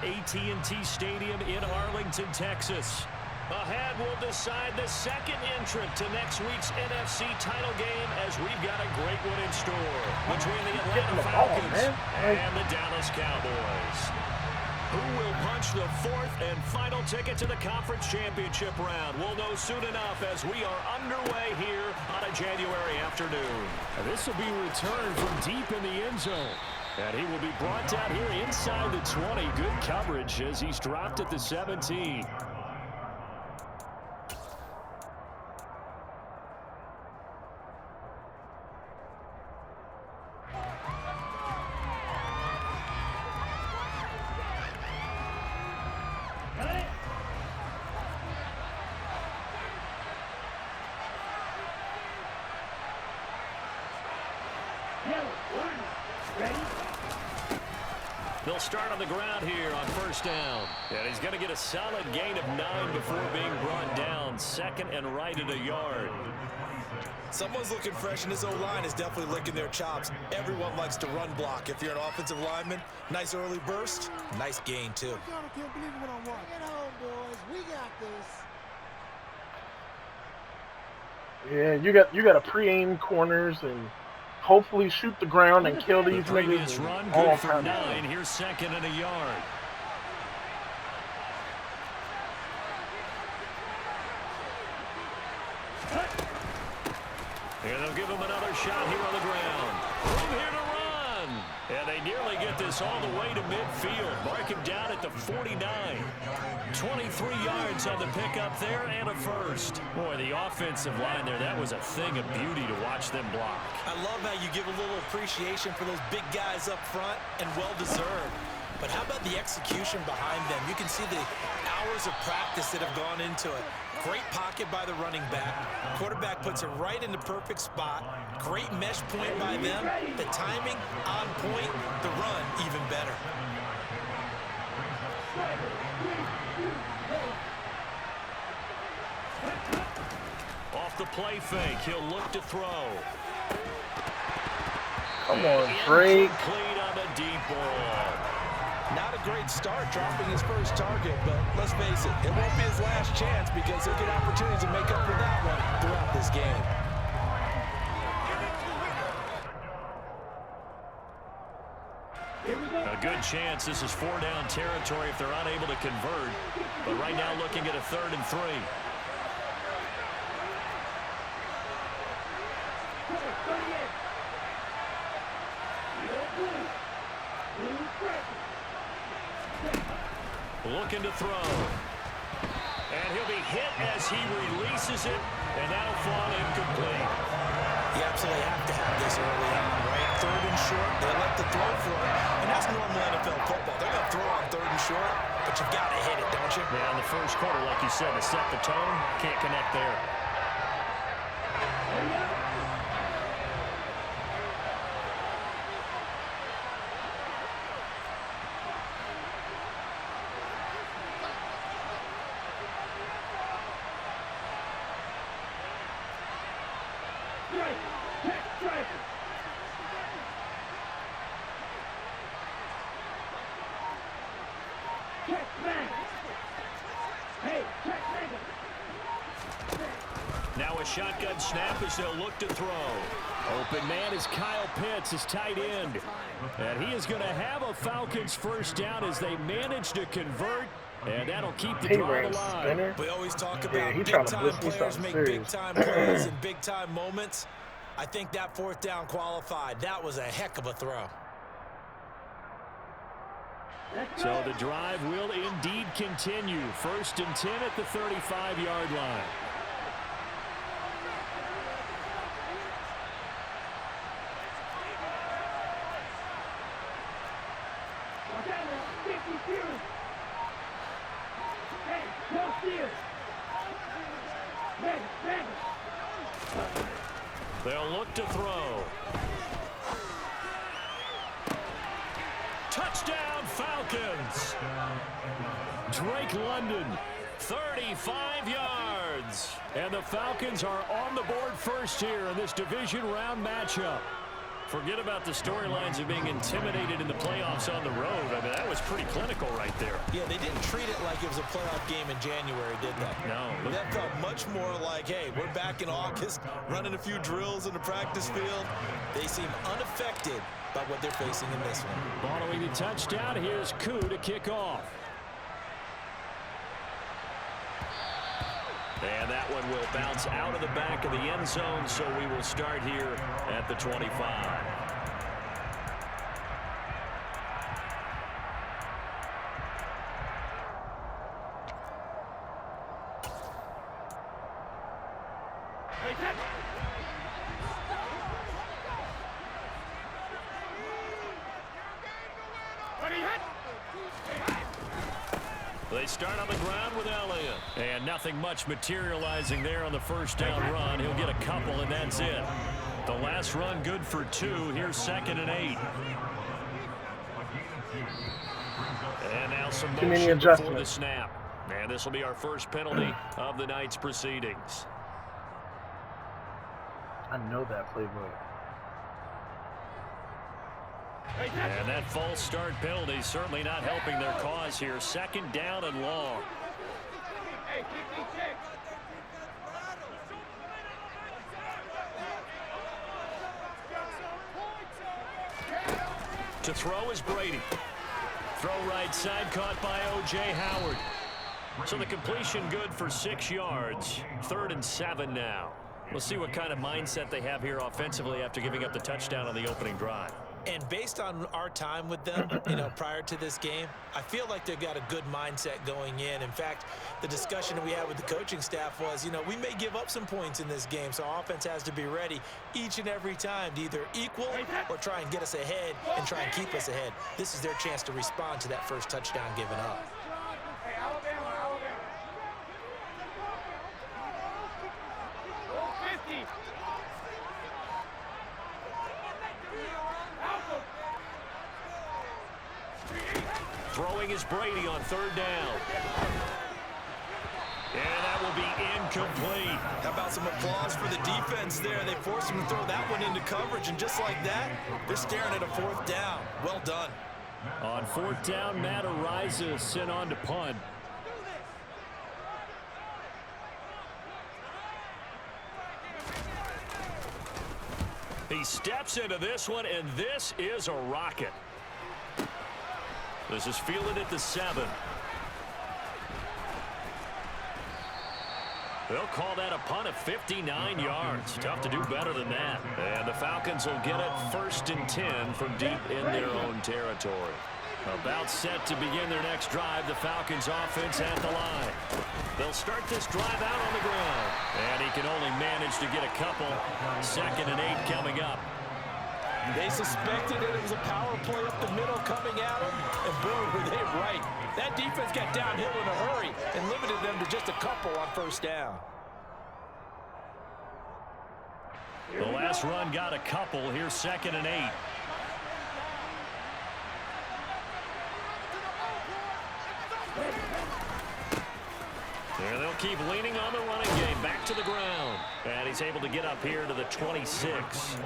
AT&T Stadium in Arlington, Texas. Ahead, we'll decide the second entrant to next week's NFC title game as we've got a great one in store between the Atlanta Falcons and the Dallas Cowboys. Who will punch the fourth and final ticket to the conference championship round? We'll know soon enough as we are underway here on a January afternoon. This will be returned from deep in the end zone. And he will be brought down here inside the 20. Good coverage as he's dropped at the 17. They'll start on the ground here on first down. And he's going to get a solid gain of 9 before being brought down. Second and right at a yard. Someone's looking fresh, and his O-line is definitely licking their chops. Everyone likes to run block. If you're an offensive lineman, nice early burst, nice gain, too. I can't believe what I'm watching. Get on, boys. We got this. Yeah, you got to pre-aim corners and hopefully shoot the ground and kill these previous niggas. Run good for 9. Here's second and a yard. Here they'll give him another shot here on the ground. Room here to run. And they nearly get this all the way to midfield. Mark him down at the 49. 23 yards on the pickup there and a first. Boy, the offensive line there, that was a thing of beauty to watch them block. I love how you give a little appreciation for those big guys up front, and well-deserved. But how about the execution behind them? You can see the hours of practice that have gone into it. Great pocket by the running back. Quarterback puts it right in the perfect spot. Great mesh point by them. The timing on point. The run even better. Off the play fake, he'll look to throw. Come on, Drake. Incomplete on the deep ball. Not a great start dropping his first target, but let's face it, it won't be his last chance because he'll get opportunities to make up for that one throughout this game. A good chance this is 4-down territory if they're unable to convert. But right now looking at a 3rd and 3. Looking to throw. And he'll be hit as he releases it, and that'll fall incomplete. You absolutely have to have this early on, right? 3rd and short, they let the throw for it, and that's normal NFL football. They're going to throw on 3rd and short, but you've got to hit it, don't you? Yeah, in the first quarter, like you said, to set the tone, can't connect there. Now a shotgun snap as they'll look to throw. Open man is Kyle Pitts, his tight end. And he is going to have a Falcons first down as they manage to convert. And that'll keep the drive alive. We always talk about big-time players make big-time plays in big-time moments. I think that 4th down qualified. That was a heck of a throw. So the drive will indeed continue. 1st and 10 at the 35-yard line. They'll look to throw. Touchdown, Falcons. Drake London, 35 yards. And the Falcons are on the board first here in this division round matchup. Forget about the storylines of being intimidated in the playoffs on the road. I mean, that was pretty clinical right there. Yeah, they didn't treat it like it was a playoff game in January, did they? No. That felt much more like, hey, we're back in August, running a few drills in the practice field. They seem unaffected by what they're facing in this one. Following the touchdown, here's Koo to kick off. And that one will bounce out of the back of the end zone, so we will start here at the 25. They start on the ground with Elliott. And nothing much materializing there on the first down run. He'll get a couple, and that's it. The last run good for 2. Here's 2nd and 8. And now some motion before the snap. And this will be our first penalty of the night's proceedings. I know that playbook. And that false start penalty certainly not helping their cause here. 2nd down and long. To throw is Brady. Throw right side, caught by O.J. Howard. So the completion good for 6 yards. 3rd and 7 now. We'll see what kind of mindset they have here offensively after giving up the touchdown on the opening drive. And based on our time with them, prior to this game, I feel like they've got a good mindset going in. In fact, the discussion that we had with the coaching staff was, we may give up some points in this game, so our offense has to be ready each and every time to either equal or try and get us ahead and try and keep us ahead. This is their chance to respond to that first touchdown given up. Throwing is Brady on 3rd down. And that will be incomplete. How about some applause for the defense there? They forced him to throw that one into coverage, and just like that, they're staring at a 4th down. Well done. On 4th down, Matt Ariza sent on to punt. He steps into this one, and this is a rocket. This is fielded at the 7. They'll call that a punt of 59 yards. Tough to do better than that. And the Falcons will get it 1st and 10 from deep in their own territory. About set to begin their next drive, the Falcons offense at the line. They'll start this drive out on the ground. And he can only manage to get a couple. 2nd and 8 coming up. They suspected that it was a power play up the middle coming at them, and boom, were they right. That defense got downhill in a hurry and limited them to just a couple on 1st down. The last run got a couple. Here's 2nd and 8. And they'll keep leaning on the running game. Back to the ground. And he's able to get up here to the 26.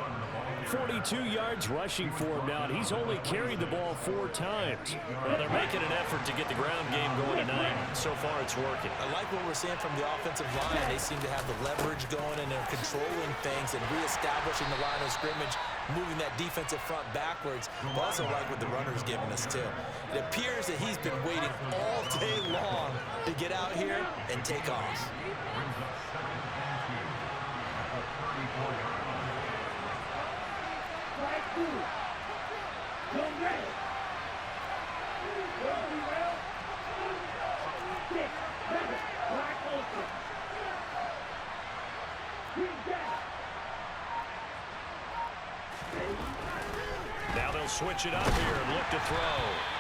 42 yards rushing for him now, and he's only carried the ball 4 times. Well, they're making an effort to get the ground game going tonight. So far, it's working. I like what we're seeing from the offensive line. They seem to have the leverage going, and they're controlling things and reestablishing the line of scrimmage, moving that defensive front backwards. I also like what the runner's giving us, too. It appears that he's been waiting all day long to get out here and take off. Now they'll switch it up here and look to throw.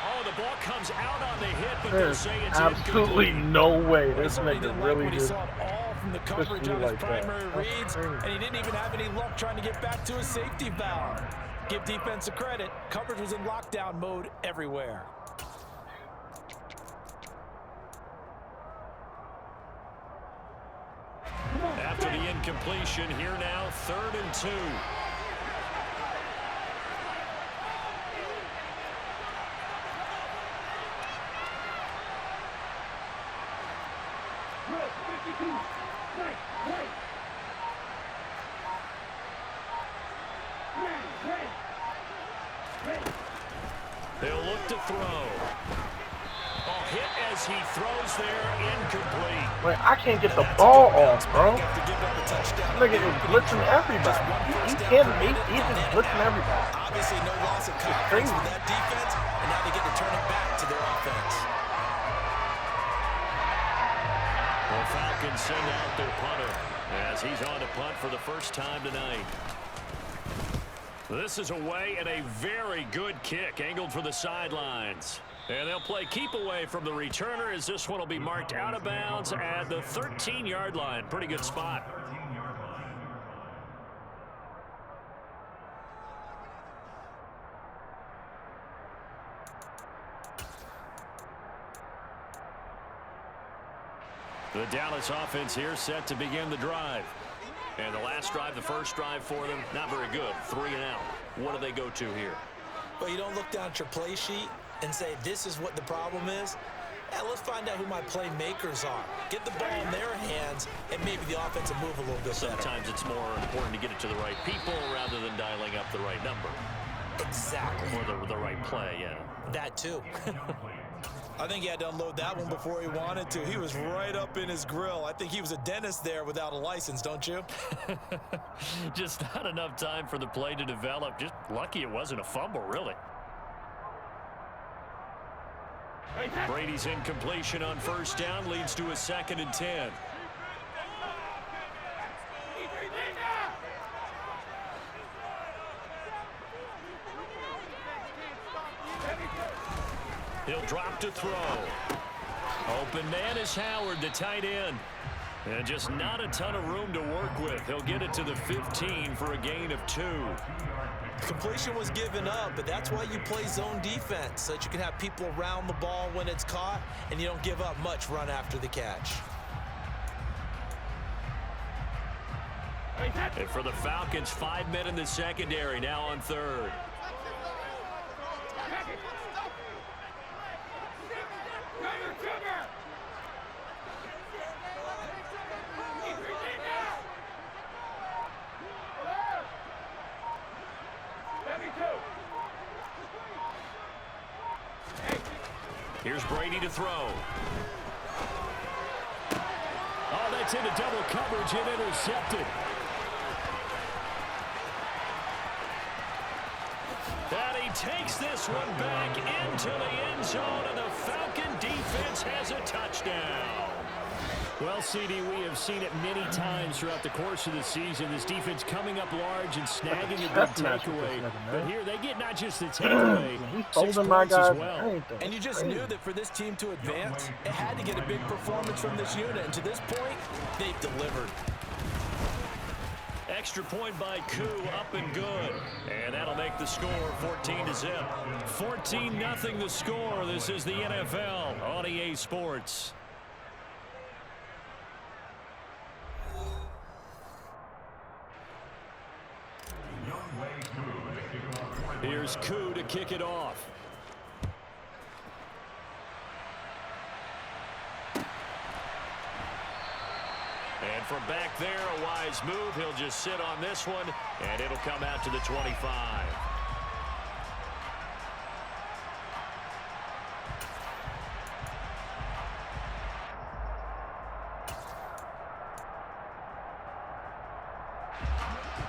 Oh, the ball comes out on the hit, but There's they'll say it's absolutely incomplete. no way this He nigga didn't really like when he did. saw it all from the coverage on his like that. primary reads, and he didn't even have any luck trying to get back to his safety valve. Give defense a credit. Coverage was in lockdown mode everywhere. After the incompletion, here now, 3rd and 2. They'll look to throw. Oh, hit as he throws there, incomplete. Wait, I can't get the ball off, bro. Nigga is blitzing everybody. He can't beat. He's just blitzing everybody. Obviously, no loss of confidence with that defense, and now they get to turn it back to their offense. The Falcons send out their punter as he's on to punt for the first time tonight. This is away and a very good kick angled for the sidelines. And they'll play keep away from the returner as this one will be marked out of bounds at the 13-yard line. Pretty good spot. The Dallas offense here set to begin the drive. And the last drive, the first drive for them, not very good. 3 and out. What do they go to here? Well, you don't look down at your play sheet and say, this is what the problem is. Let's find out who my playmakers are. Get the ball in their hands, and maybe the offense will move a little bit better. Sometimes it's more important to get it to the right people rather than dialing up the right number. Exactly. Or the right play, yeah. That too. I think he had to unload that one before he wanted to. He was right up in his grill. I think he was a dentist there without a license, don't you? Just not enough time for the play to develop. Just lucky it wasn't a fumble, really. Brady's incompletion on first down leads to a 2nd and 10. He'll drop to throw. Open man is Howard, the tight end. And just not a ton of room to work with. He'll get it to the 15 for a gain of 2. Completion was given up, but that's why you play zone defense, so that you can have people around the ball when it's caught, and you don't give up much run after the catch. And for the Falcons, 5 men in the secondary, now on 3rd. Here's Brady to throw. Oh, that's into double coverage and intercepted. And he takes this one back into the end zone, and the Falcon defense has a touchdown. Well, CD, we have seen it many times throughout the course of the season. This defense coming up large and snagging a big takeaway. But here they get not just the takeaway, 6 points as well. And you just knew that for this team to advance, it had to get a big performance from this unit. And to this point, they've delivered. Extra point by Koo, up and good. And that'll make the score 14-0. 14-0 the score. This is the NFL on EA Sports. Here's Koo to kick it off. And from back there, a wise move. He'll just sit on this one, and it'll come out to the 25.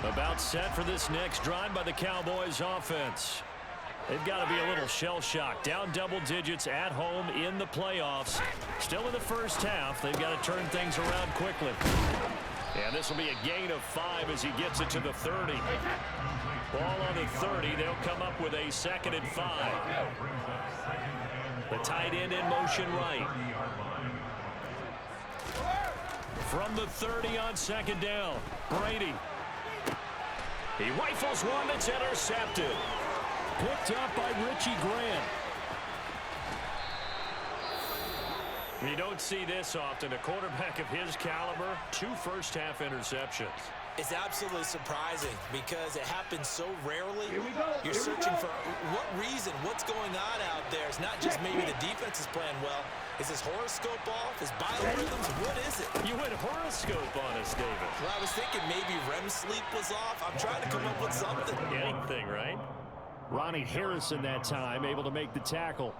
About set for this next drive by the Cowboys offense. They've got to be a little shell-shocked. Down double digits at home in the playoffs. Still in the first half. They've got to turn things around quickly. And this will be a gain of 5 as he gets it to the 30. Ball on the 30. They'll come up with a 2nd and 5. The tight end in motion right. From the 30 on 2nd down. Brady. He rifles one that's intercepted. Picked up by Richie Grant. You don't see this often. A quarterback of his caliber, 2 first-half interceptions. It's absolutely surprising because it happens so rarely. You're searching for what reason, what's going on out there. It's not just maybe the defense is playing well. Is his horoscope off? His biorhythms? What is it? You went horoscope on us, David. Well, I was thinking maybe REM sleep was off. I'm trying to come up with something. Anything, right? Ronnie Harrison that time able to make the tackle.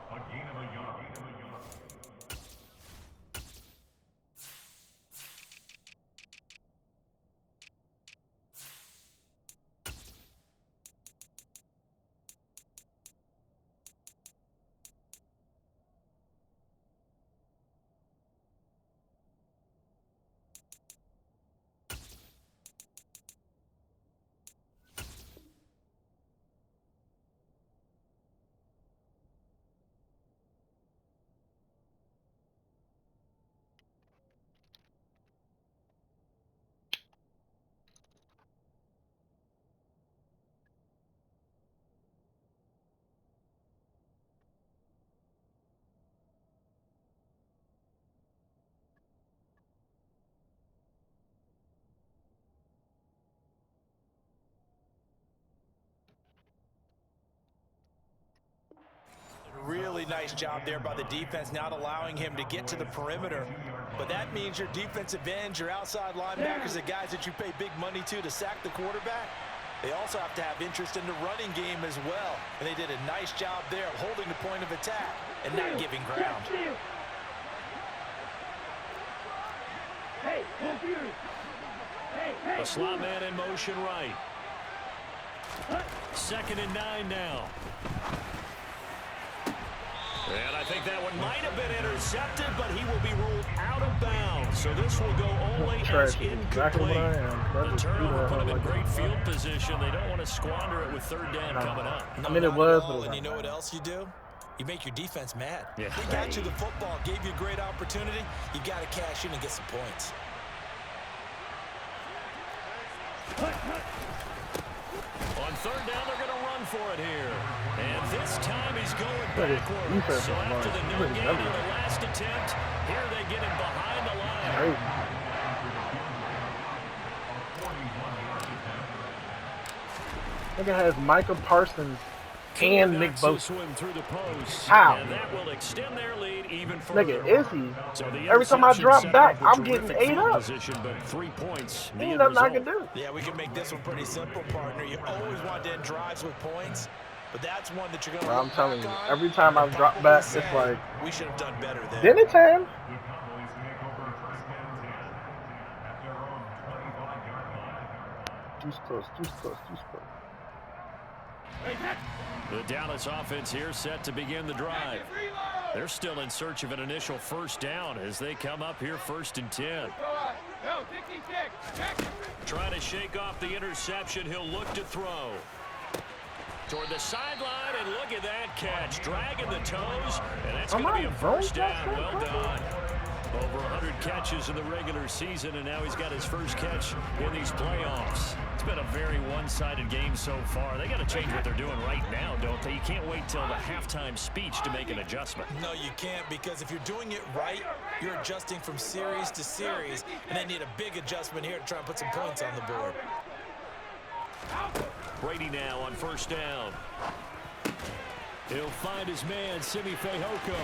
Really nice job there by the defense, not allowing him to get to the perimeter. But that means your defensive ends, your outside linebackers, the guys that you pay big money to sack the quarterback, they also have to have interest in the running game as well. And they did a nice job there of holding the point of attack and not giving ground. A slot man in motion right. 2nd and 9 now. And I think that one might have been intercepted, but he will be ruled out of bounds. So this will go only as incomplete. The turnover put him in great field position. They don't want to squander it with 3rd down coming up. I mean, it was. And you know what else you do? You make your defense mad. Yeah. They got you the football, gave you a great opportunity. You got to cash in and get some points. On 3rd down, they're going to run for it here. And this time he's going backwards. So after the no gain on the last attempt, here they get him behind the line. Look at has Micah Parsons and Nick Bosa. Swing through the post. How? And that will extend their lead even further. Look at Izzy. So Every time I drop back, I'm getting 8 up. Position, but 3 points. Ain't nothing I can do. Yeah, we can make this one pretty simple, partner. You always want to end drives with points, but that's one that you're going to. I'm telling you, every time I drop back, it's like we should have done better there. dinner time. Too close. The Dallas offense here set to begin the drive. They're still in search of an initial 1st down as they come up here 1st and 10. Trying to shake off the interception. He'll look to throw. Toward the sideline, and look at that catch. Dragging the toes, and that's going to be a 1st down. Well done. Over 100 catches in the regular season, and now he's got his 1st catch in these playoffs. It's been a very one-sided game so far. They got to change what they're doing right now, don't they? You can't wait till the halftime speech to make an adjustment. No, you can't, because if you're doing it right, you're adjusting from series to series, and they need a big adjustment here to try and put some points on the board. Brady now on 1st down. He'll find his man, Simi Fehoko.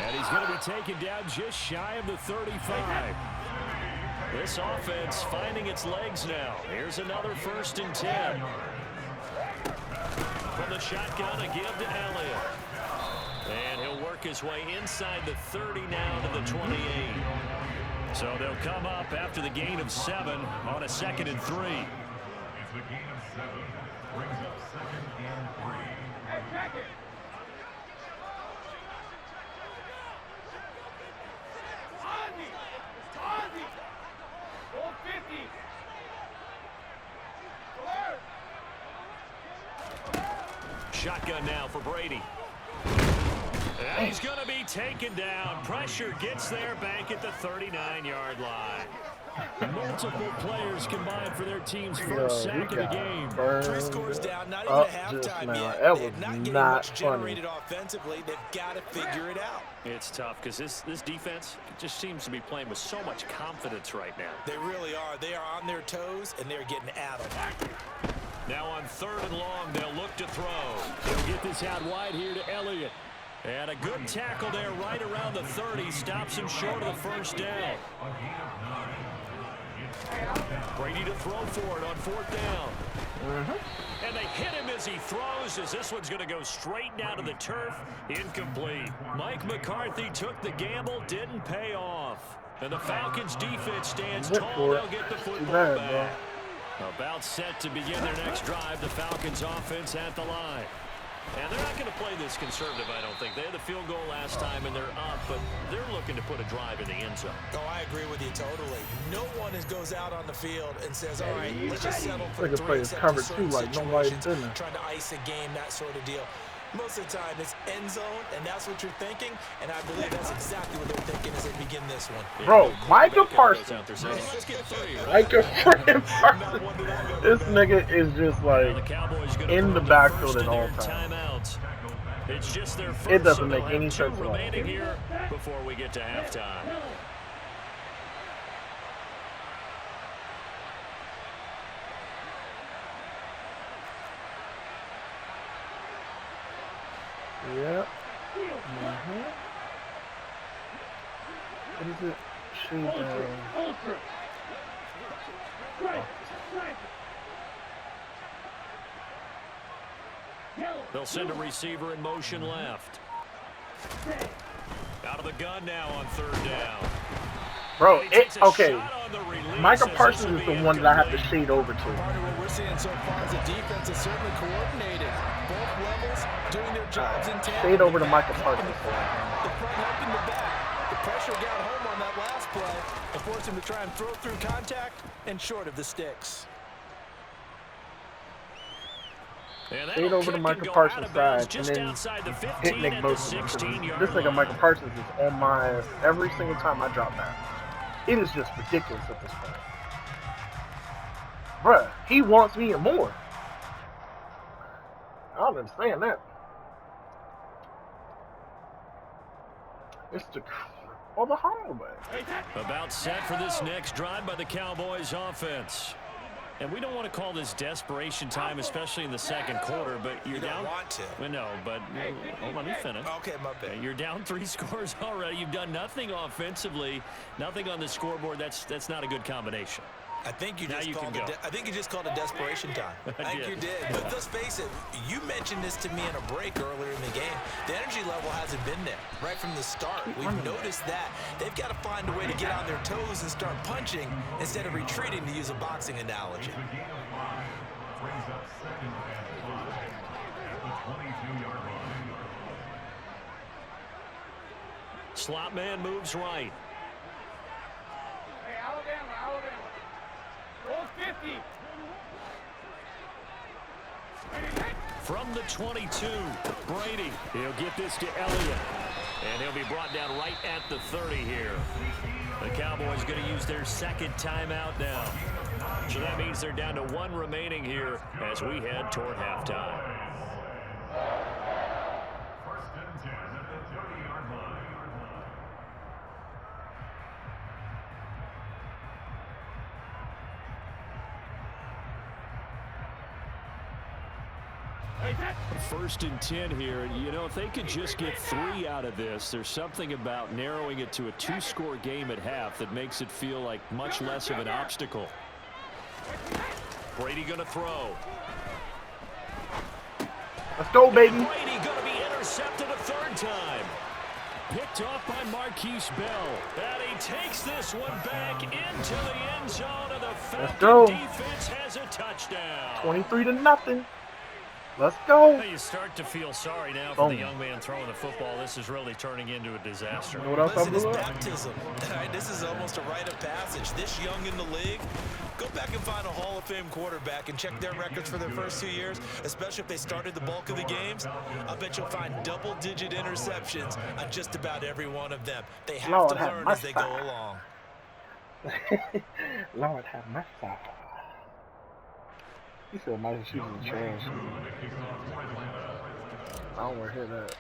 And he's going to be taken down just shy of the 35. This offense finding its legs now. Here's another 1st and 10. From the shotgun, a give to Elliott. And he'll work his way inside the 30 now to the 28. So they'll come up after the gain of 7 on a 2nd and 3. It's the gain of 7. Brings up 2nd and 3. Hey, check it. Shotgun now for Brady. And he's going to be taken down. Pressure gets there back at the 39-yard line. Multiple players combined for their team's first sack of the game. 3 scores down, not even a halftime yet. That They're was not getting not much funny. generated offensively. They've got to figure it out. It's tough because this defense just seems to be playing with so much confidence right now. They really are. They are on their toes, and they're getting at them. Now on 3rd and long, they'll look to throw. They'll get this out wide here to Elliott. And a good tackle there right around the 30. Stops him short of the first down. Brady to throw for it on 4th down. And they hit him as he throws, as this one's going to go straight down to the turf. Incomplete. Mike McCarthy took the gamble, didn't pay off. And the Falcons defense stands tall. They'll get the football back. About set to begin their next drive. The Falcons offense at the line. And they're not going to play this conservative, I don't think. They had the field goal last time, and they're up, but they're looking to put a drive in the end zone. Oh, I agree with you totally. No one goes out on the field and says, all right, let's just settle for They could play 3 cover 2 like nobody's done it. trying to ice a game, that sort of deal. Most of the time, it's end zone, and that's what you're thinking, and I believe that's exactly what they're thinking as they begin this one. Bro, Micah Parsons. Let's get 3, right? Micah freaking Parsons. This nigga is just like in the backfield at all times. It's just their first, It doesn't so make they'll any have 2 sense at all. remaining here before we get to halftime. Yep. What is it? They'll send a receiver in motion left. Out of the gun now on 3rd down. Bro, okay. Micah Micah Parsons is the one that I have to shade over to. Part of what we're seeing so far is the defense is certainly coordinated. Both levels doing their jobs in tandem. Shade over to Micah Parsons. The front helping the back. The pressure got home on that last play and forced him to try and throw through contact and short of the sticks. Shade over to Micah Parsons' side and then hit Nick Bosa. This nigga Micah Parsons is on my every single time I drop that. It is just ridiculous at this point. Bruh, he wants me and more. I don't understand that. It's the hallway. About set for this next drive by the Cowboys offense. And we don't want to call this desperation time, especially in the 2nd quarter, but you're down. You don't want to. Well, no, but hold on, let me finish. Okay, my bad. You're down 3 scores already. You've done nothing offensively, nothing on the scoreboard. That's not a good combination. I think you Now just you called can it. I think you just called it desperation time. I think you did. But let's face it. You mentioned this to me in a break earlier in the game. The energy level hasn't been there right from the start. We've noticed that they've got to find a way to get on their toes and start punching instead of retreating, to use a boxing analogy. Brings up 2nd and 5 at the 22-yard line. Slot man moves right. Hey, Alabama. Roll 50. From the 22, Brady. He'll get this to Elliott. And he'll be brought down right at the 30 here. The Cowboys going to use their 2nd timeout now. So that means they're down to 1 remaining here as we head toward halftime. 1st and 10 at the 30-yard line. First and 10 here. You know, if they could just get 3 out of this, there's something about narrowing it to a 2-score game at half that makes it feel like much less of an obstacle. Brady going to throw. Let's go, baby. And Brady going to be intercepted a 3rd time. Picked off by Marquise Bell. And he takes this one back into the end zone, and the Falcons defense has a touchdown. 23-0. Let's go. You start to feel sorry now for the young man throwing the football. This is really turning into a disaster. You know what else Listen, it's baptism. This is almost a rite of passage. This young in the league, go back and find a Hall of Fame quarterback and check their records for their first 2 years, especially if they started the bulk of the games. I bet you'll find double-digit interceptions on just about every one of them. They have to learn as they go along. Lord have mercy. He said my shoes is trash. I don't want to hear that.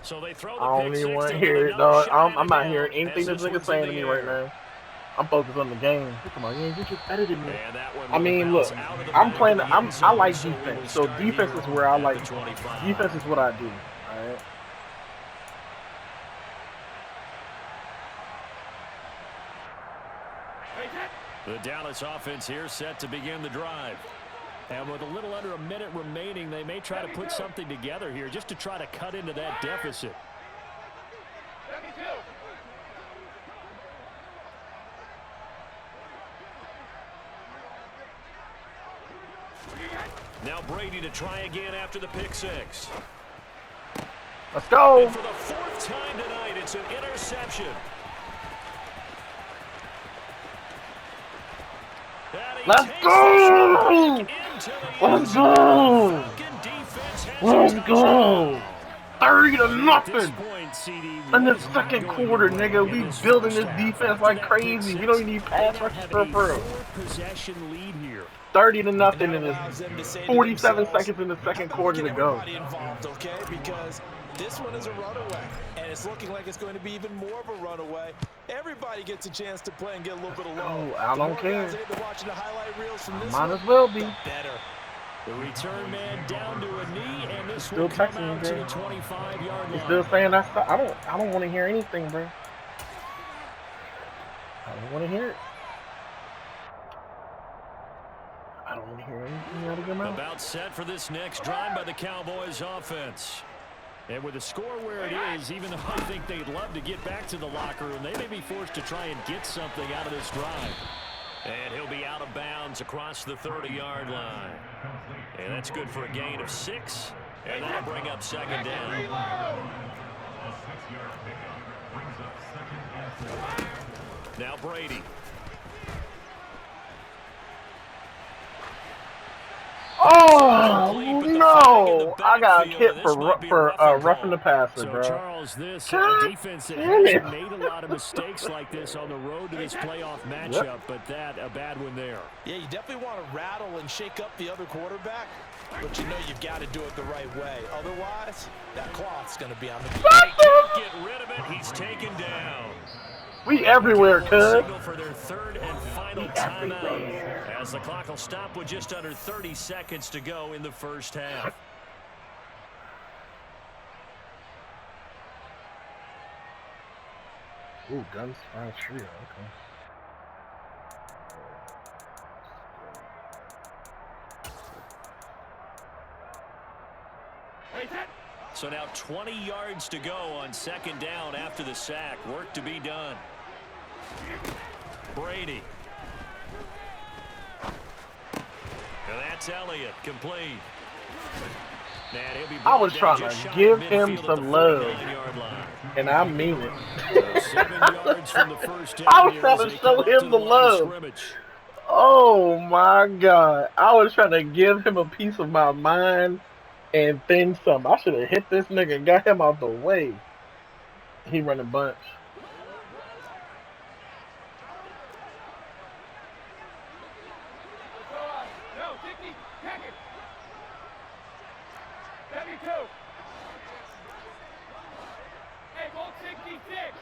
So they throw I the don't pick even want six to to give hear it it, another dog. shot I'm at not it hearing now, anything as this this nigga's one's saying in to the me right air. now. I'm focused on the game. Come on, yeah, you're just better than me. And that one I will mean, bounce look, out of the I'm back playing. of the end I zone, like so we will defense. So start defense here is where I at like. the 25. Defense is what I do. All right. The Dallas offense here set to begin the drive. And with a little under a minute remaining, they may try to put something together here just to try to cut into that deficit. Now Brady to try again after the pick six. Let's go. And for the fourth time tonight, it's an interception. Let's go. Let's go. Let's go. 30-0 in the second quarter, nigga. We building this defense like crazy. We don't even need pass rushers for a pro. 30-0 in this 47 seconds in the second quarter to go. Involved, okay? Because this one is a runaway, and it's looking like it's going to be even more of a runaway. Everybody gets a chance to play and get a little bit of love. Oh, I don't care. Watching the highlight reels from this Might as well be. better. The return man down to a knee, and this Still will come texting out me, to the bro. 25-yard line. He's still saying that's. I don't want to hear anything, bro. I don't want to hear it. I don't want to hear anything out of your mouth. About set for this next drive by the Cowboys offense. And with the score where it is, even though I think they'd love to get back to the locker room, they may be forced to try and get something out of this drive. And he'll be out of bounds across the 30-yard line. And that's good for a gain of 6. And that'll bring up second down. A 6-yard pickup brings up 2nd and 4. Now Brady. Oh no! I got hit for roughing the passer, so bro. Charles, this defense that hasn't made a lot of mistakes like this on the road to this playoff matchup, but that a bad one there. Yeah, you definitely want to rattle and shake up the other quarterback, but you know you've got to do it the right way. Otherwise, that cloth's going to be on the field. Get rid of it. He's taken down. We everywhere, cuz. Signal for their third and final timeout, as the clock will stop with just under 30 seconds to go in the first half. Ooh, guns fire trio. Okay. So now 20 yards to go on second down after the sack. Work to be done. Brady. And that's Elliott, complete. Man, he'll be I was trying to give him some love, and I mean it. 7 yards from the first down. I was trying to show him the love. Oh my God. I was trying to give him a piece of my mind and then some. I should have hit this nigga and got him out the way. He running bunch. No, Dickey, pack it. 72. Hey, ball 66.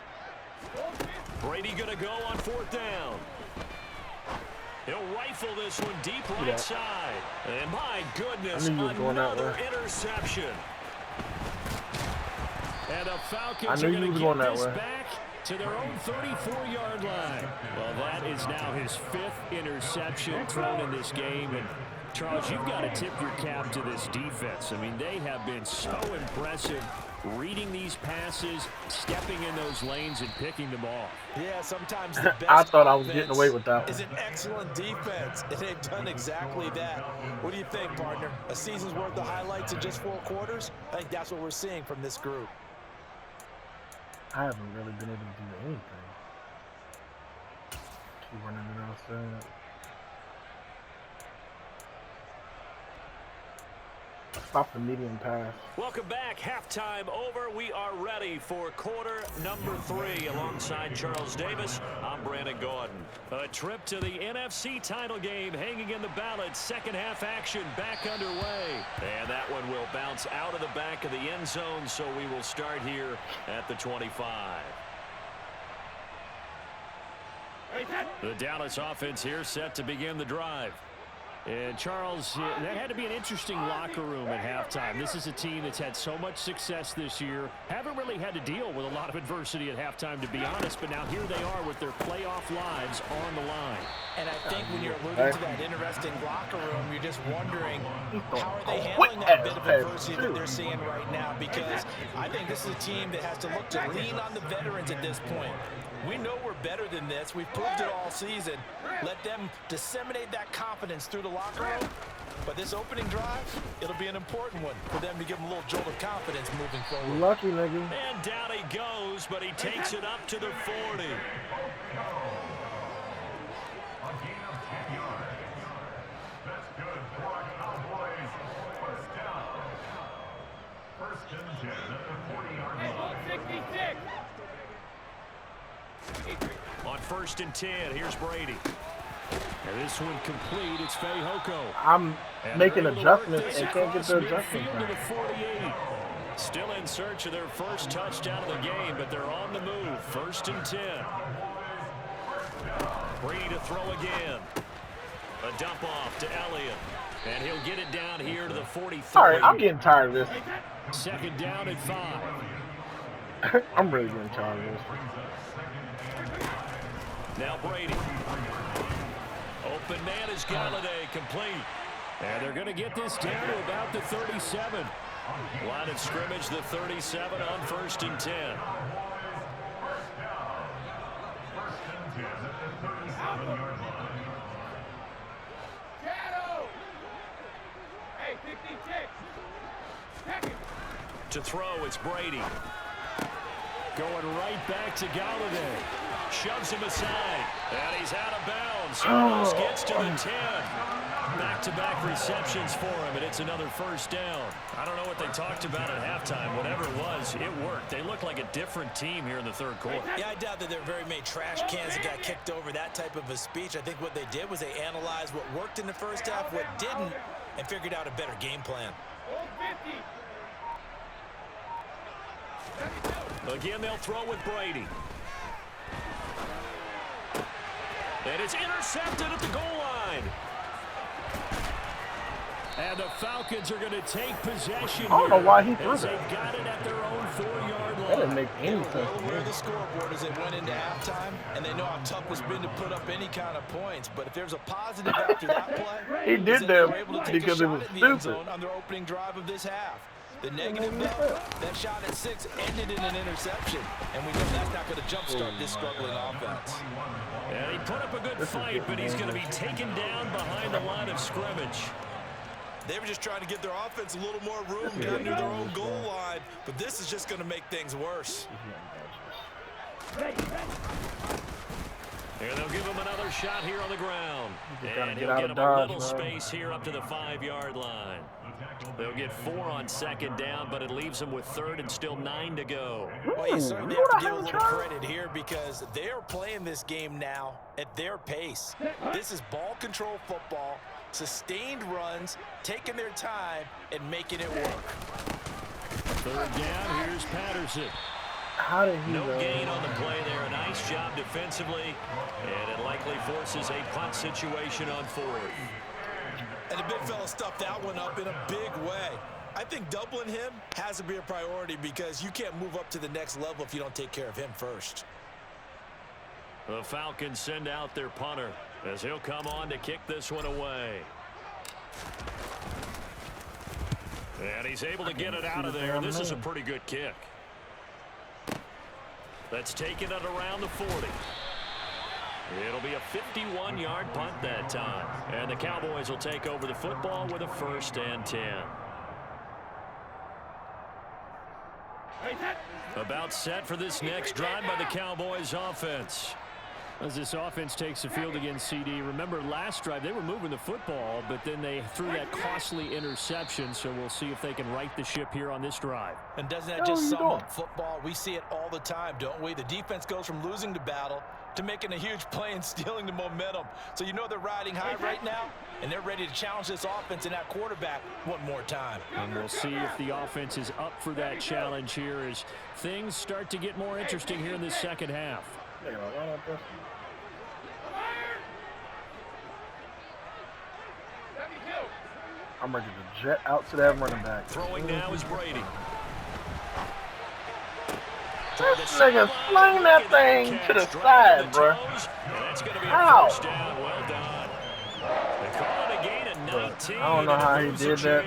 Brady going to go on fourth down. He'll rifle this one deep right side. And my goodness, another interception. And the Falcons are going to get this back to their own 34-yard line. Well, that is now his 5th interception thrown in this game. And Charles, you've got to tip your cap to this defense. I mean, they have been so impressive reading these passes, stepping in those lanes, and picking them off. Yeah, sometimes the best I thought I was getting away with that one. Is an excellent defense, and they've done exactly that. What do you think, partner? A season's worth of highlights in just 4 quarters? I think that's what we're seeing from this group. I haven't really been able to do anything. Keep running it outside. Stop the medium pass. Welcome back. Halftime over. We are ready for quarter number 3. Alongside Charles Davis, I'm Brandon Gordon. A trip to the NFC title game hanging in the balance. Second half action back underway. And that one will bounce out of the back of the end zone, so we will start here at the 25. The Dallas offense here set to begin the drive. And, Charles, that had to be an interesting locker room at halftime. This is a team that's had so much success this year. Haven't really had to deal with a lot of adversity at halftime, to be honest. But now here they are with their playoff lives on the line. And I think when you're alluding to that interesting locker room, you're just wondering how are they handling that bit of adversity that they're seeing right now. Because I think this is a team that has to look to lean on the veterans at this point. We know we're better than this. We've proved it all season. Let them disseminate that confidence through the locker room. But this opening drive, it'll be an important one for them to give them a little jolt of confidence moving forward. Lucky, nigga. And down he goes, but he takes it up to the 40. A gain of 10 yards. That's good for our Cowboys. First down. First and 10 at the 40-yard Hey, line. 66. On first and 10, here's Brady. And this one complete. It's Fehoko. I'm And making they're able to work adjustments this and can't get across the midfield adjustments to the back. 48. Still in search of their first touchdown of the game, but they're on the move. First and 10. Brady to throw again. A dump off to Elliott. And he'll get it down here to the 43. Sorry, I'm getting tired of this. Second down and 5. I'm really getting tired of this. Now Brady. Open man is Galladay, complete. And they're going to get this down to about the 37. Line of scrimmage, the 37 on first and 10. First and 10 at the 37-yard line. Shadow. Hey, 66. Second. To throw, it's Brady. Going right back to Galladay. Shoves him aside. And he's out of bounds. Almost gets to the 10. Back-to-back receptions for him, and it's another first down. I don't know what they talked about at halftime. Whatever it was, it worked. They look like a different team here in the third quarter. Yeah, I doubt that there are very many trash cans that got kicked over that type of a speech. I think what they did was they analyzed what worked in the first half, what didn't, and figured out a better game plan. Old 50. Again, they'll throw with Brady. And it's intercepted at the goal line. And the Falcons are going to take possession. I don't know why he here threw as that. They've got it at their own 4-yard line. That didn't make any They were sense well to aware me. of the scoreboard as they went into halftime, and they know how tough it's been to put up any kind of points. But if there's a positive after that play, He did is that they were that able to take because a it shot was in the end stupid. zone on their opening drive of this half. The negative, though, that shot at 6 ended in an interception, and we know that's not going to jumpstart this struggling offense. And he put up a good fight, but he's going to be taken down behind the line of scrimmage. They were just trying to give their offense a little more room down near their own goal line, but this is just going to make things worse. And they'll give him another shot here on the ground. And he'll out get of him a dodge, little man. space here up to the 5-yard line. They'll get 4 on second down, but it leaves them with third and still 9 to go. Well, you certainly have to give a little credit here because they are playing this game now at their pace. This is ball control football, sustained runs, taking their time, and making it work. Third down, here's Patterson. How did he No know? gain on the play there. A nice job defensively, and it likely forces a punt situation on 4th. And the big fella stuffed that one up in a big way. I think doubling him has to be a priority because you can't move up to the next level if you don't take care of him first. The Falcons send out their punter as he'll come on to kick this one away. And he's able to get it out of there. This is a pretty good kick. That's taken it around the 40. It'll be a 51-yard punt that time. And the Cowboys will take over the football with a 1st and 10. About set for this next drive by the Cowboys offense. As this offense takes the field against CD, remember last drive they were moving the football, but then they threw that costly interception, so we'll see if they can right the ship here on this drive. And doesn't that just sum up football? We see it all the time, don't we? The defense goes from losing the battle to making a huge play and stealing the momentum. So you know they're riding high right now, and they're ready to challenge this offense and that quarterback one more time. And we'll see if the offense is up for that challenge here as things start to get more interesting here in the second half. I'm ready to jet out to that running back. Throwing now is Brady. This nigga sling that thing to the side, bro. How? Well done. They call it a gain of 19. I don't know how he did that.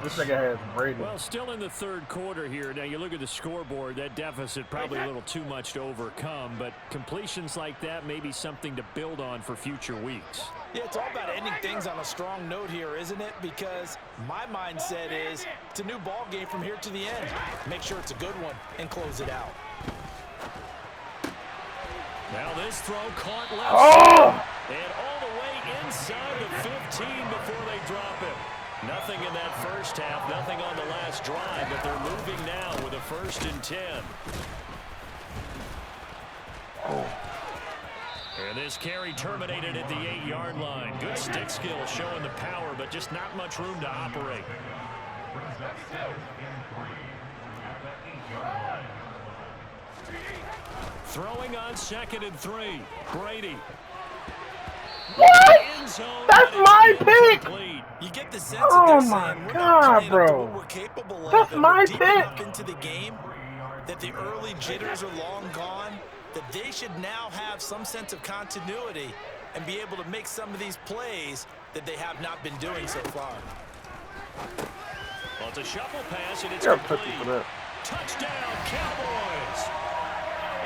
This nigga has Brady. Well, still in the third quarter here. Now, you look at the scoreboard, that deficit probably a little too much to overcome, but completions like that may be something to build on for future weeks. Yeah, it's all about ending things on a strong note here, isn't it? Because my mindset is it's a new ball game from here to the end. Make sure it's a good one and close it out. Now this throw caught left. And all the way inside the 15 before they drop it. Nothing in that first half, nothing on the last drive, but they're moving now with a 1st and 10. And this carry terminated at the 8-yard line. Good stick skill showing the power, but just not much room to operate. Throwing on 2nd and 3. Brady. What? That's my pick. You get the sense Oh that my saying, God, bro. we're capable of. That's my deep pick. enough into the game that the early jitters are long gone, that they should now have some sense of continuity and be able to make some of these plays that they have not been doing so far. Well, it's a shuffle pass, and it's You're complete. pussy for that. Touchdown, Cowboys.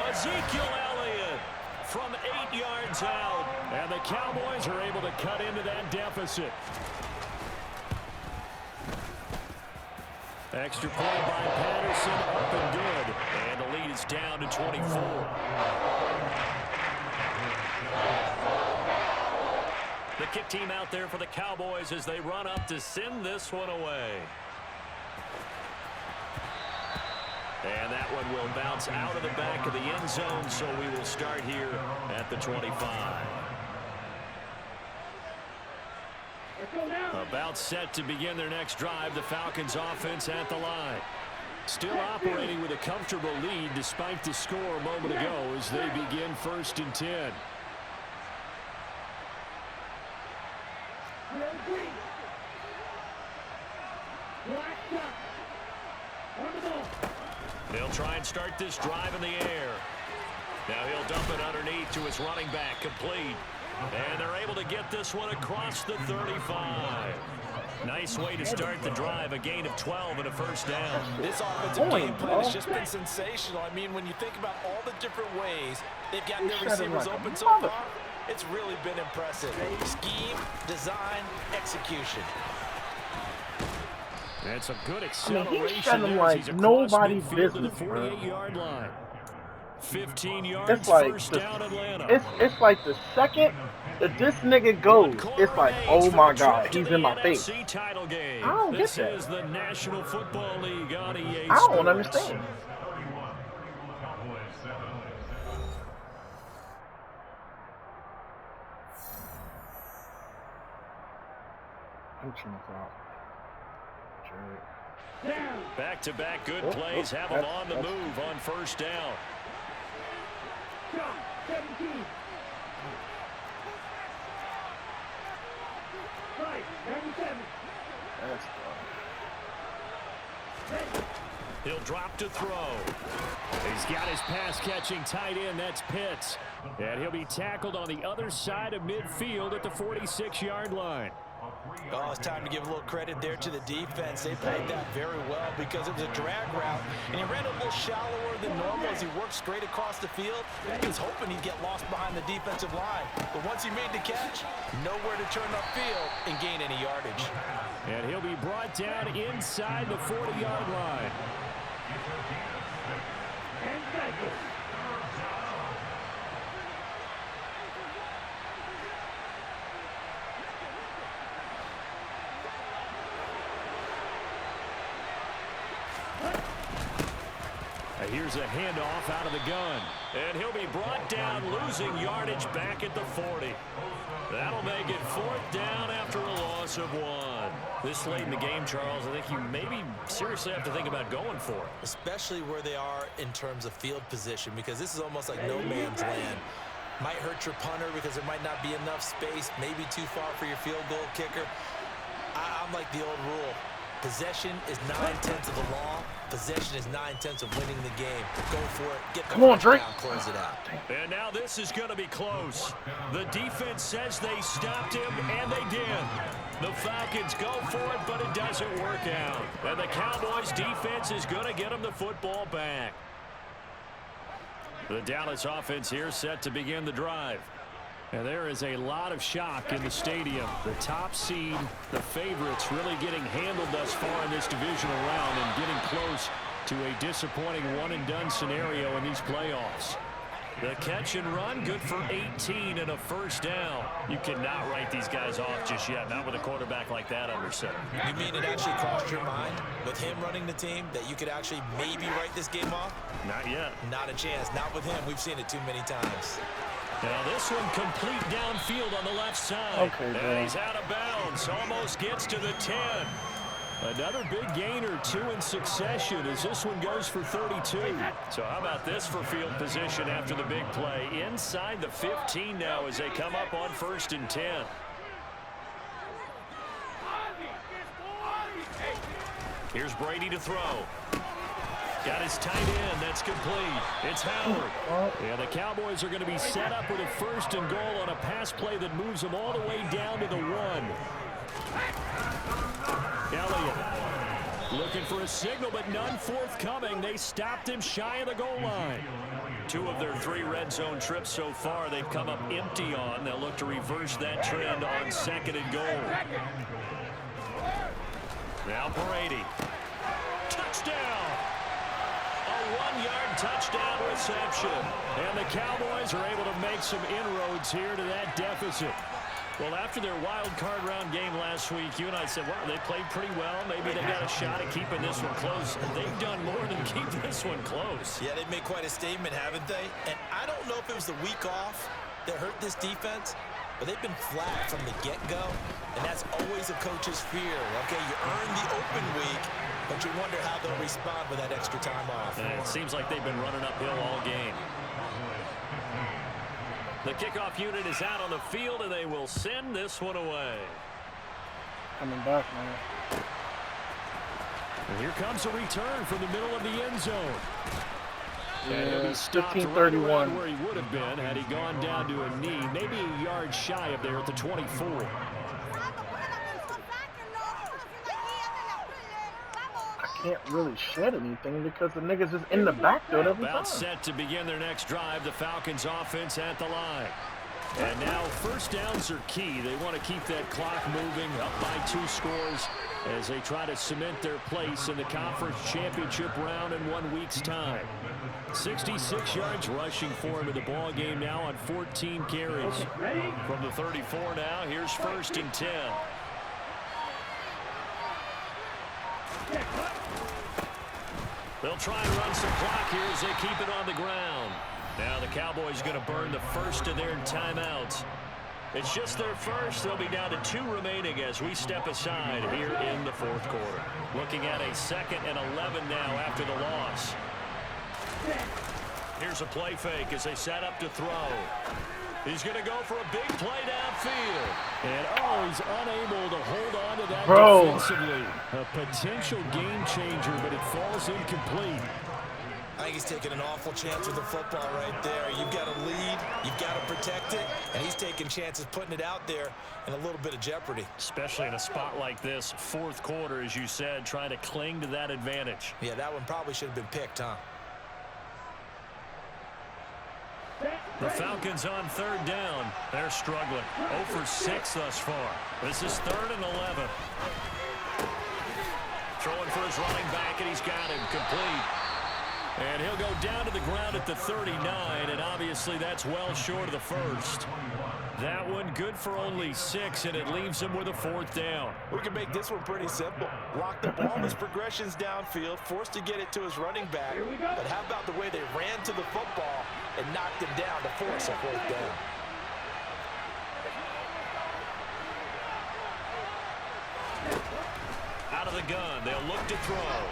Ezekiel Elliott from 8 yards out. And the Cowboys are able to cut into that deficit. Extra point by Patterson, up and good. And the lead is down to 24. The kick team out there for the Cowboys as they run up to send this one away. And that one will bounce out of the back of the end zone, so we will start here at the 25. About set to begin their next drive, the Falcons offense at the line. Still operating with a comfortable lead despite the score a moment ago as they begin 1st and 10. They'll try and start this drive in the air. Now he'll dump it underneath to his running back, complete. And they're able to get this one across the 35. Nice way to start the drive, a gain of 12 and a 1st down. This offensive game plan has just been sensational. I mean, when you think about all the different ways they've got their receivers open so far, it's really been impressive. Scheme, design, execution. And some good he's acceleration there like as he's across nobody's midfield to the business, bro. 48-yard line. 15 yards, It's like 1st down Atlanta. it's like the second that this nigga goes, it's like, oh my God, he's in my face. NFC title game. I don't get This that. is the National Football League on EA I don't Sports. understand. I'm trying to talk. Back-to-back good plays have them on the move on 1st down. He'll drop to throw. He's got his pass-catching tight end. That's Pitts. And he'll be tackled on the other side of midfield at the 46-yard line. Oh, it's time to give a little credit there to the defense. They played that very well because it was a drag route, and he ran a little shallower than normal as he worked straight across the field. He was hoping he'd get lost behind the defensive line. But once he made the catch, nowhere to turn upfield and gain any yardage. And he'll be brought down inside the 40-yard line. Here's a handoff out of the gun. And he'll be brought down, losing yardage back at the 40. That'll make it 4th down after a loss of 1. This late in the game, Charles, I think you maybe seriously have to think about going for it. Especially where they are in terms of field position, because this is almost like no man's land. Might hurt your punter because there might not be enough space, maybe too far for your field goal kicker. I'm like the old rule. Possession is 9/10 of the law. Possession is 9/10 of winning the game. Go for it. Get the touchdown, close it out. And now this is going to be close. The defense says they stopped him, and they did. The Falcons go for it, but it doesn't work out. And the Cowboys defense is going to get them the football back. The Dallas offense here set to begin the drive. And there is a lot of shock in the stadium. The top seed, the favorites, really getting handled thus far in this divisional round and getting close to a disappointing one-and-done scenario in these playoffs. The catch and run, good for 18 and a 1st down. You cannot write these guys off just yet, not with a quarterback like that under center. You mean it actually crossed your mind with him running the team that you could actually maybe write this game off? Not yet. Not a chance. Not with him. We've seen it too many times. Now this one complete downfield on the left side. Okay, and he's out of bounds. Almost gets to the 10. Another big gainer, 2 in succession as this one goes for 32. So how about this for field position after the big play? Inside the 15 now as they come up on 1st and 10. Here's Brady to throw. Got his tight end. That's complete. It's Howard. Yeah, the Cowboys are going to be set up with a 1st and goal on a pass play that moves them all the way down to the 1. Elliott looking for a signal, but none forthcoming. They stopped him shy of the goal line. 2 of their 3 red zone trips so far they've come up empty on. They'll look to reverse that trend on 2nd and goal. Now Brady. Touchdown! A 1-yard touchdown reception. And the Cowboys are able to make some inroads here to that deficit. Well, after their wild card round game last week, you and I said, well, they played pretty well. Maybe they got a shot at keeping this one close. They've done more than keep this one close. Yeah, they've made quite a statement, haven't they? And I don't know if it was the week off that hurt this defense, but they've been flat from the get-go, and that's always a coach's fear. Okay, you earn the open week, but you wonder how they'll respond with that extra time off. And it seems like they've been running uphill all game. The kickoff unit is out on the field, and they will send this one away. Coming back, man. And here comes a return from the middle of the end zone. Yeah, 15-31. Where he would have been had he gone down to a knee, maybe a yard shy of there at the 24. Can't really shed anything because the niggas is in the backfield every time. About set to begin their next drive. The Falcons offense at the line. And now 1st downs are key. They want to keep that clock moving up by 2 scores as they try to cement their place in the conference championship round in 1 week's time. 66 yards rushing for him in the ball game now on 14 carries. From the 34 now, here's 1st and 10. They'll try and run some clock here as they keep it on the ground. Now the Cowboys are going to burn the 1st of their timeouts. It's just their 1st. They'll be down to 2 remaining as we step aside here in the 4th quarter. Looking at a 2nd and 11 now after the loss. Here's a play fake as they set up to throw. He's going to go for a big play downfield. And, he's unable to hold on to that defensively. A potential game changer, but it falls incomplete. I think he's taking an awful chance with the football right there. You've got to lead, you've got to protect it, and he's taking chances putting it out there in a little bit of jeopardy. Especially in a spot like this, 4th quarter, as you said, trying to cling to that advantage. Yeah, that one probably should have been picked, huh? The Falcons on 3rd down. They're struggling. 0 for 6 thus far. This is 3rd and 11. Throwing for his running back, and he's got him complete. And he'll go down to the ground at the 39, and obviously that's well short of the first. That one good for only 6, and it leaves him with a 4th down. We can make this one pretty simple. Lock the ball in his progressions downfield, forced to get it to his running back. But how about the way they ran to the football and knocked him down to force a 4th down? Out of the gun, they'll look to throw.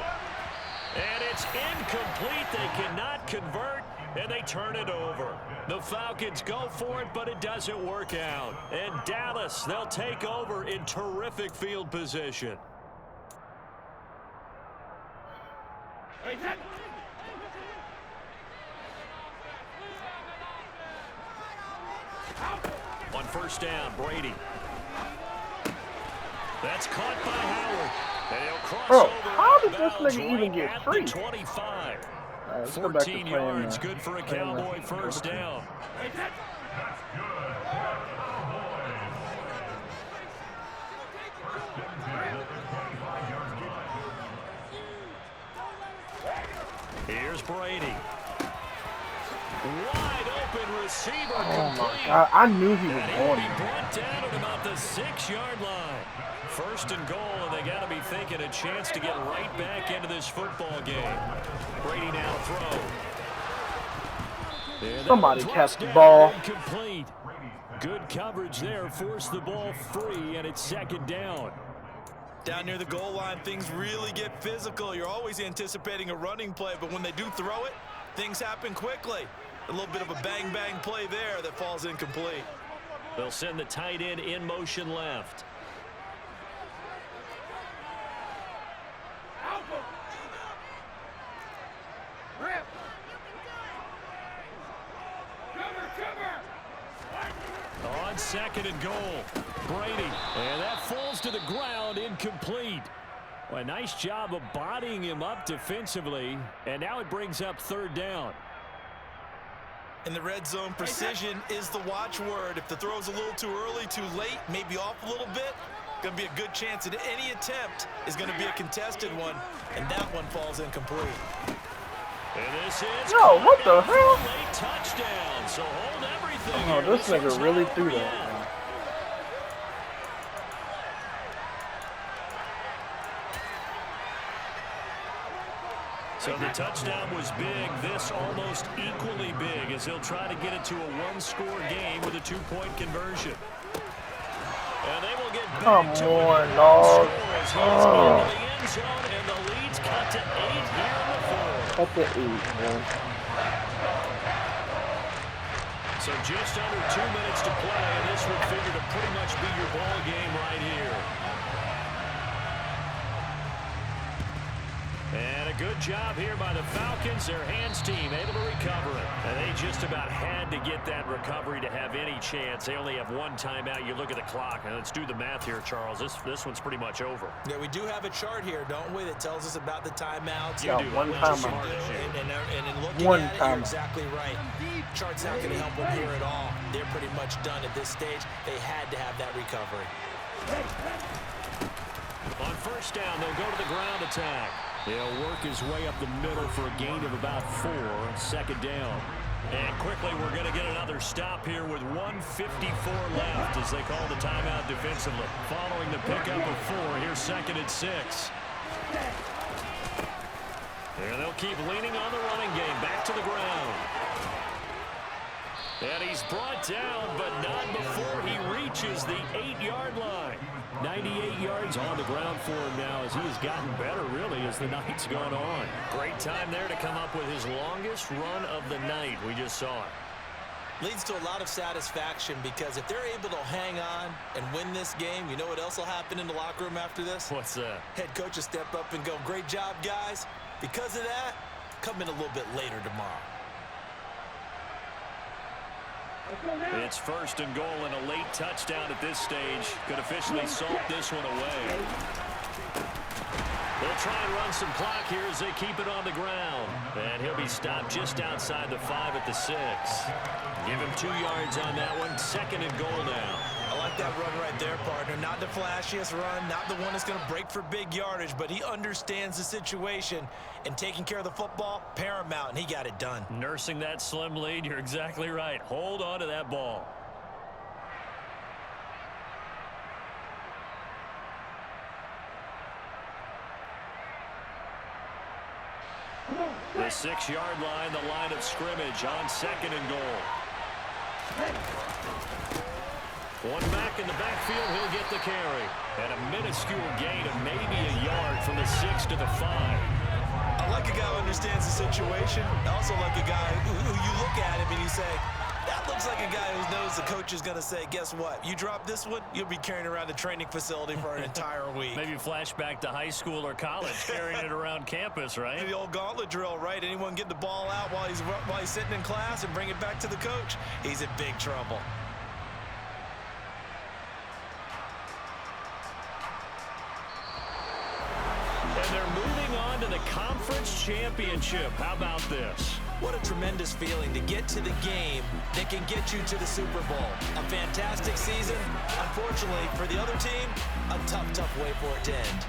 And it's incomplete. They cannot convert, and they turn it over. The Falcons go for it, but it doesn't work out. And Dallas, they'll take over in terrific field position. On 1st down, Brady. That's caught by Howard. And he'll cross over. How did this nigga even get free? 25. Right, let's go back to 14 playing, yards, good for a Cowboy 1st down. Here's Brady. Wide open receiver. Oh my God, I knew he was And he'll going be there. brought down at about the 6-yard line. 1st and goal, and they got to be thinking a chance to get right back into this football game. Brady now throw. Somebody catch the ball. Incomplete. Good coverage there. Forced the ball free, and it's 2nd down. Down near the goal line, things really get physical. You're always anticipating a running play, but when they do throw it, things happen quickly. A little bit of a bang-bang play there that falls incomplete. They'll send the tight end in motion left. On 2nd and goal, Brady, and that falls to the ground, incomplete. Well, a nice job of bodying him up defensively, and now it brings up 3rd down. In the red zone, precision is the watchword. If the throw's a little too early, too late, maybe off a little bit, going to be a good chance that any attempt is going to be a contested one, and that one falls incomplete. And this is What the hell? late touchdown. So hold everything. Oh, here. this nigga one's really not threw over that. yet. Man. So the touchdown was big. This almost equally big as he'll try to get it to a 1-score game with a 2-point conversion. And they will get back Come to on, it. dog. Scores. He's into the end zone, and the lead's cut to 8 here in the 4th. Cut the 8, man. So just under 2 minutes to play, and this would figure to pretty much be your ball game right here. And a good job here by the Falcons. Their hands team able to recover it. And they just about had to get that recovery to have any chance. They only have 1 timeout. You look at the clock, and let's do the math here, Charles. This one's pretty much over. Yeah, we do have a chart here, don't we, that tells us about the timeouts. Yeah, do. 1 Well, timeout. And in looking 1 at it, you're timeout. exactly right. Chart's not going to help them here at all. They're pretty much done at this stage. They had to have that recovery. On 1st down, they'll go to the ground attack. He'll work his way up the middle for a gain of about 4. 2nd down. And quickly, we're going to get another stop here with 1:54 left as they call the timeout defensively. Following the pickup of 4, here's 2nd and 6. And they'll keep leaning on the running game. Back to the ground. And he's brought down, but not before he reaches the 8-yard line. 98 yards on the ground for him now as he has gotten better, really, as the night's gone on. Great time there to come up with his longest run of the night. We just saw it. Leads to a lot of satisfaction because if they're able to hang on and win this game, you know what else will happen in the locker room after this? What's that? Head coach will step up and go, great job, guys. Because of that, come in a little bit later tomorrow. It's 1st and goal and a late touchdown at this stage. Could officially salt this one away. They'll try and run some clock here as they keep it on the ground. And he'll be stopped just outside the 5 at the 6. Give him 2 yards on that one. 2nd and goal now. I like that run right there, partner. Not the flashiest run, not the one that's going to break for big yardage, but he understands the situation, and taking care of the football, paramount, and he got it done. Nursing that slim lead, you're exactly right. Hold on to that ball. The 6-yard line, the line of scrimmage on 2nd and goal. One back in the backfield, he'll get the carry. And a minuscule gain of maybe a yard from the 6 to the 5. I like a guy who understands the situation. I also like a guy who you look at him and you say, that looks like a guy who knows the coach is going to say, guess what? You drop this one, you'll be carrying around the training facility for an entire week. Maybe flashback to high school or college, carrying it around campus, right? The old gauntlet drill, right? Anyone get the ball out while he's sitting in class and bring it back to the coach, he's in big trouble. And they're moving on to the conference championship. How about this? What a tremendous feeling to get to the game that can get you to the Super Bowl. A fantastic season. Unfortunately, for the other team, a tough, tough way for it to end.